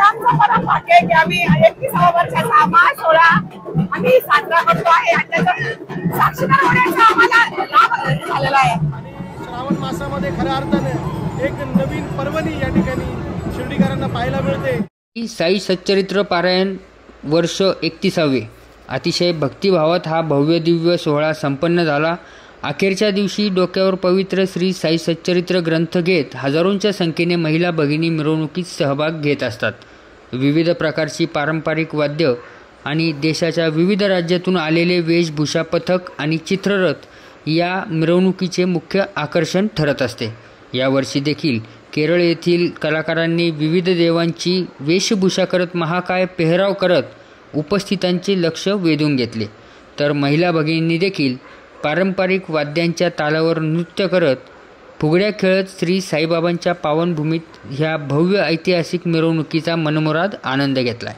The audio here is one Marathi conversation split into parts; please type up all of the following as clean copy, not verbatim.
आमचं परम भाग्य आहे की आम्ही 31व्या वर्षाचा महासोहळा आम्ही साजरा करतो आहे आणि त्याचा साक्षीदार होण्याचा आम्हाला लाभ झालेला आहे। श्रावण मासामध्ये खऱ्या अर्थाने एक नवीन पर्वणी या ठिकाणी शिर्डीकरांना पाहायला मिळते। साई सच्चरित्र पारायण वर्ष 31वे अतिशय भक्तिभावात हा भव्य दिव्य सोहळा संपन्न झाला। अखेरच्या दिवशी डोक्यावर पवित्र श्री साई सच्चरित्र ग्रंथ घेत हजारोंच्या संख्येने महिला भगिनी मिरवणुकीत सहभाग घेत असतात। विविध प्रकारची पारंपरिक वाद्य आणि देशाच्या विविध राज्यातून आलेले वेशभूषा पथक आणि चित्ररथ या मिरवणुकीचे मुख्य आकर्षण ठरत असते। यावर्षी देखील केरळ येथील कलाकारांनी विविध देवांची वेशभूषा करत महाकाय पेहराव करत उपस्थितांचे लक्ष वेधून घेतले, तर महिला भगिनींनी देखील पारंपरिक वाद्यांच्या तालावर नृत्य करत फुगड्या खेळत श्री साईबाबांच्या पावनभूमीत ह्या भव्य ऐतिहासिक मिरवणुकीचा मनमुराद आनंद घेतला।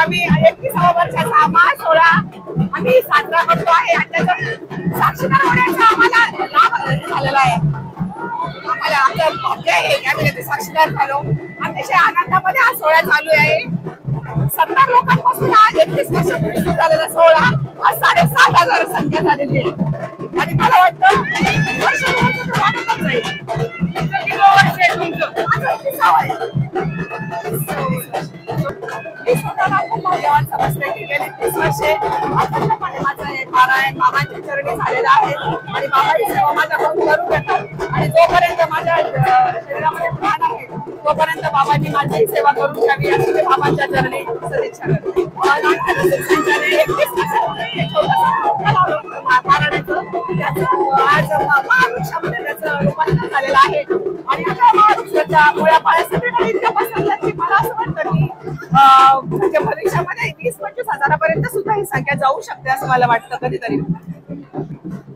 आम्ही 31 वर्षाचा हा सोहळा आम्ही साजरा करतो आहे आणि त्याचं साक्षीदार होण्याचा आम्हाला लाभ झालेला आहे. आम्हाला आमचं भाग्य आहे की आम्ही त्याचे साक्षीदार झालो. अतिशय आनंदामध्ये हा सोहळा चालू आहे. 70 लोकांपासून हा 31 वर्षापूर्वी सुरू झालेला सोहळा आज 7,500 संख्या झालेली आहे आणि मला वाटतं वर्ष वाढतच जाईल. मी स्वतःला खूप भाग्यवान समजते की गेली 30 वर्षे अखंडपणे माझं हे पारायण बाबांच्या चरणी झालेलं आहे आणि बाबांची सेवा माझ्याकडून करून घेतात आणि जोपर्यंत माझ्या शरीरामध्ये प्राण आहे तोपर्यंत बाबांनी माझी सेवा करून घ्यावी अशी मी बाबांच्या चरणी सदिच्छा करते. आज महावृक्षामध्ये त्याचं रूपांतर झालेलं आहे आणि आता महावृक्षाच्या मुळ्या पाया सगळीकडे इतक्या पसरल्या की मला असं वाटतं की म्हणजे भविष्यामध्ये 20-25 हजारापर्यंत सुद्धा ही संख्या जाऊ शकते असं मला वाटतं कधीतरी.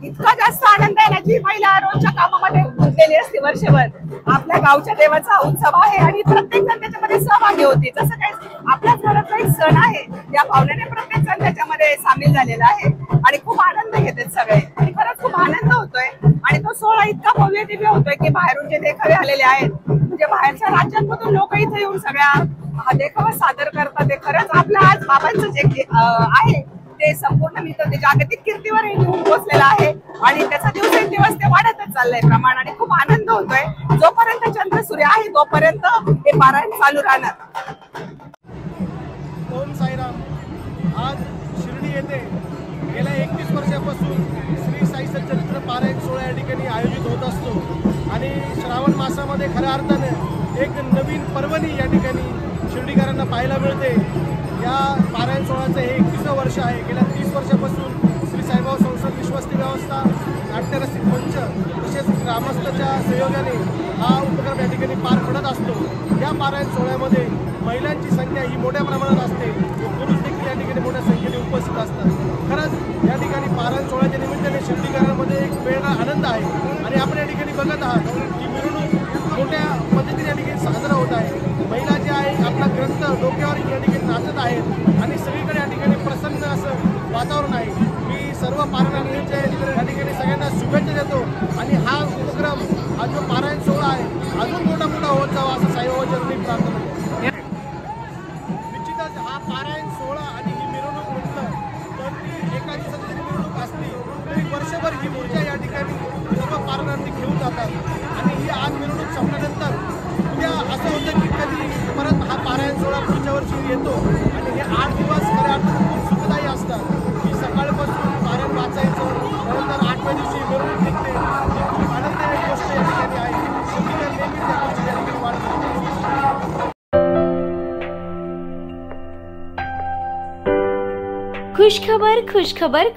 इतका जास्त आनंद आहे ना जी महिला रोजच्या कामामध्ये गुंतलेली असते वर्षभर आपल्या गावच्या देवाचा उत्सव आहे आणि प्रत्येक जण त्याच्यामध्ये सहभागी होते. जसं काही आपल्याच घरातला एक सण आहे या भावनेने प्रत्येक जण त्याच्यामध्ये सामील झालेला आहे आणि खूप आनंद घेतात सगळे आणि खरंच खूप आनंद होतोय आणि तो सोहळा इतका भव्य दिव्य होतोय की बाहेरून जे देखावे आलेले आहेत म्हणजे बाहेरच्या राज्यांमधून लोक इथे येऊन सगळ्या हा देखावा सादर करतात. ते खरंच आपल्या आज बाबांचं जे आहे ते संपूर्ण मी ते जागतिक कीर्तीवर येऊन पोहोचलेलं आहे आणि त्याचा दिवसेंदिवस ते वाढतच चाललंय प्रमाण आणि खूप आनंद होतोय. जोपर्यंत चंद्र सूर्य आहे तोपर्यंत हे पारायण चालू राहणार. ओम साईराम. आज शिर्डी येथे गेल्या 31 वर्षापासून श्री साई सच्चरित्र पारायण सोहळा या ठिकाणी आयोजित होत असतो आणि श्रावण मासामध्ये खऱ्या अर्थाने एक नवीन पर्वणी या ठिकाणी शिर्डीकरांना पाहायला मिळते. या पारायण सोहळ्याचं हे 31वं वर्ष आहे. गेल्या 30 वर्षापासून श्री साईबाबा संसद विश्वस्ती व्यवस्था नाट्यरसिक मंच तसेच ग्रामस्थांच्या सहयोगाने हा उपक्रम या ठिकाणी पार पडत असतो. या पारायण सोहळ्यामध्ये महिलांची संख्या ही मोठ्या प्रमाणात असते. पुरुष देखील या ठिकाणी मोठ्या संख्येने उपस्थित असतात. खरंच या ठिकाणी पारायण सोहळ्याच्या निमित्ताने शिर्डीकरांमध्ये एक वेगळा आनंद आहे आणि आपण या ठिकाणी बघत आहात की मिरवणूक मोठ्या पद्धतीने या ठिकाणी साजरा होत आहे. महिला ज्या आहे आपला ग्रंथ डोक्यावर या ठिकाणी नाचत आहेत आणि सगळीकडे या ठिकाणी प्रसन्न असं वातावरण आहे. मी सर्व पारायणार्थींच्या या ठिकाणी सगळ्यांना शुभेच्छा देतो आणि हा उपक्रम हा जो पारायण सोहळा आहे अजून मोठा होत जावा असं साईबाबा चरणी प्रार्थना करतो. निश्चितच हा पारायण सोहळा आणि ही मिरवणूक म्हटलं तर ती एका दिवसाची मिरवणूक असली तरी वर्षभर ही ऊर्जा या ठिकाणी सर्व पारायणार्थी घेऊन जातात आणि ही आज मिरवणूक संपल्यानंतर उद्या असं होतं की कधी परत हा पारायण सोहळा पुढच्या वर्षी येतो आणि हे 8 दिवस खऱ्या अर्थाने खूप सुखदायी असतात की सकाळपासून पारायण वाचायचं त्यानंतर 8व्या दिवशी मिरवणूक निघते. ही खूप आनंददायक गोष्ट या ठिकाणी आहे. शिर्डीकर नेहमीच त्या गोष्टी या ठिकाणी वाढत असतात.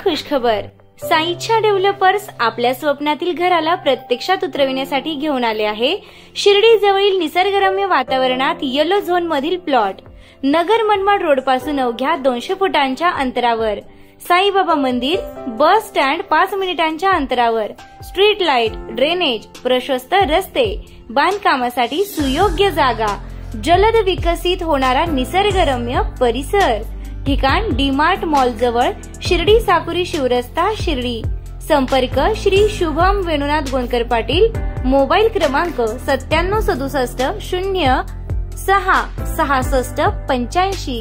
खुशखबर. साईच्या डेव्हलपर्स आपल्या स्वप्नातील घराला प्रत्यक्षात उतरविण्यासाठी घेऊन आले आहे. शिर्डी जवळील निसर्गरम्य वातावरणात येलो झोन मधील प्लॉट नगर मनमाड रोड पासून अवघ्या 200 फुटांच्या अंतरावर. साईबाबा मंदिर, बस स्टँड 5 मिनिटांच्या अंतरावर. स्ट्रीट लाईट, ड्रेनेज, प्रशस्त रस्ते, बांधकामासाठी सुयोग्य जागा, जलद विकसित होणारा निसर्गरम्य परिसर. ठिकाण डीमार्ट मॉल जवळ, शिर्डी साकुरी शिवरस्ता, शिर्डी. संपर्क श्री शुभम वेणुनाथ गोंदकर पाटील. मोबाईल क्रमांक 9767 0 6 66 85.